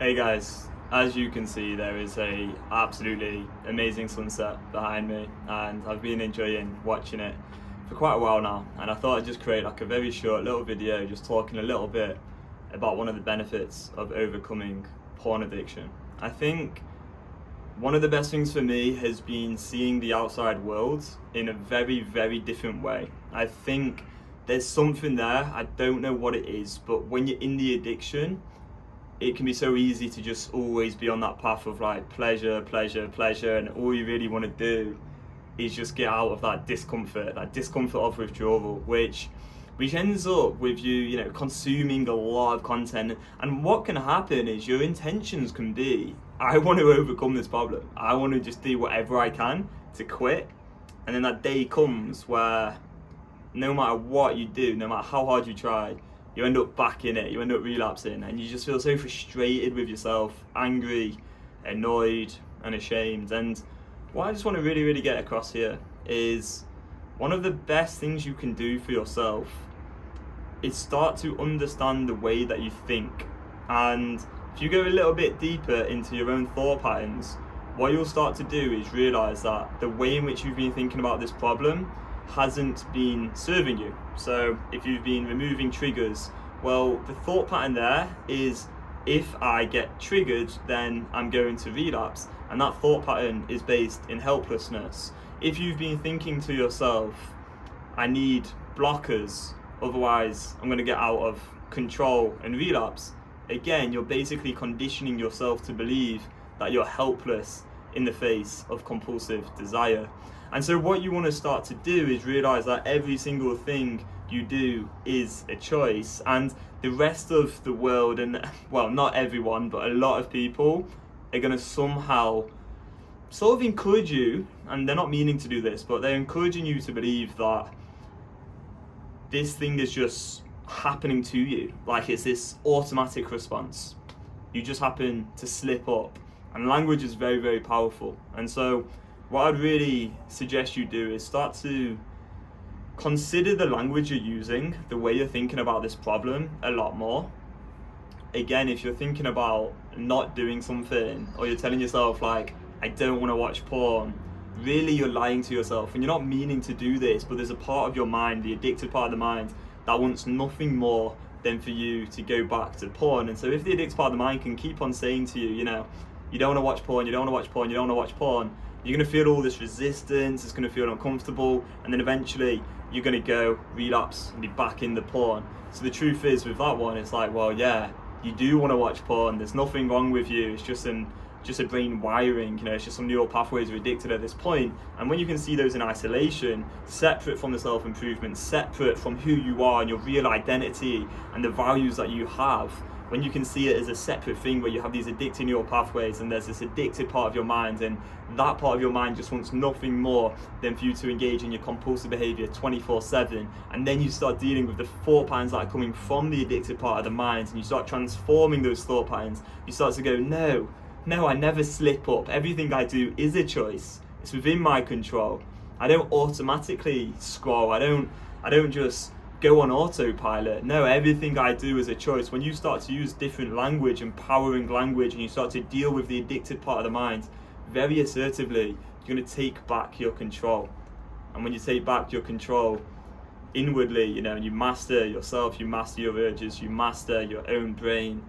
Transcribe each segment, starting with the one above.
Hey guys, as you can see there is a absolutely amazing sunset behind me and I've been enjoying watching it for quite a while now, and I thought I'd just create like a very short little video just talking a little bit about one of the benefits of overcoming porn addiction. I think one of the best things for me has been seeing the outside world in a very different way. I think there's something there, I don't know what it is, but when you're in the addiction it can be so easy to just always be on that path of like pleasure, and all you really want to do is just get out of that discomfort of withdrawal, which ends up with you consuming a lot of content. And what can happen is your intentions can be, I want to overcome this problem, I want to just do whatever I can to quit, and then that day comes where no matter what you do, no matter how hard you try, you end up back in it, you end up relapsing, and you just feel so frustrated with yourself, angry, annoyed, and ashamed. And what I just want to really get across here is one of the best things you can do for yourself is start to understand the way that you think. And if you go a little bit deeper into your own thought patterns, what you'll start to do is realize that the way in which you've been thinking about this problem hasn't been serving you. So if you've been removing triggers, well, the thought pattern there is, if I get triggered, then I'm going to relapse. And that thought pattern is based in helplessness. If you've been thinking to yourself, I need blockers, otherwise I'm going to get out of control and relapse, again, you're basically conditioning yourself to believe that you're helpless in the face of compulsive desire. And so what you want to start to do is realize that every single thing you do is a choice, and the rest of the world, and well, not everyone, but a lot of people are going to somehow sort of encourage you, and they're not meaning to do this, but they're encouraging you to believe that this thing is just happening to you, like it's this automatic response. You just happen to slip up, and language is very powerful. And so what I'd really suggest you do is start to consider the language you're using, the way you're thinking about this problem a lot more. Again, if you're thinking about not doing something, or you're telling yourself like, I don't want to watch porn, really you're lying to yourself, and you're not meaning to do this, but there's a part of your mind, the addicted part of the mind, that wants nothing more than for you to go back to porn. And so if the addicted part of the mind can keep on saying to you, you don't want to watch porn, you don't want to watch porn, you don't want to watch porn, you're going to feel all this resistance, it's going to feel uncomfortable, and then eventually you're going to go relapse and be back in the porn. So the truth is with that one, it's like, well, yeah, you do want to watch porn, there's nothing wrong with you, it's just a brain wiring, it's just some neural pathways are addicted at this point. And when you can see those in isolation, separate from the self-improvement, separate from who you are and your real identity and the values that you have, when you can see it as a separate thing where you have these addictive neural pathways and there's this addicted part of your mind, and that part of your mind just wants nothing more than for you to engage in your compulsive behaviour 24/7, and then you start dealing with the thought patterns that are coming from the addicted part of the mind, and you start transforming those thought patterns. You start to go, no, I never slip up, everything I do is a choice, it's within my control. I don't automatically scroll, I don't just go on autopilot. No, everything I do is a choice. When you start to use different language, empowering language, and you start to deal with the addicted part of the mind very assertively, you're going to take back your control. And when you take back your control inwardly, and you master yourself, you master your urges, you master your own brain,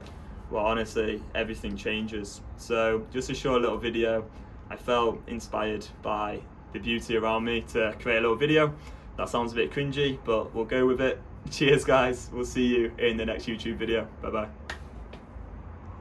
well, honestly, everything changes. So just a short little video. I felt inspired by the beauty around me to create a little video. That sounds a bit cringy, but we'll go with it. Cheers guys, we'll see you in the next YouTube video. Bye bye.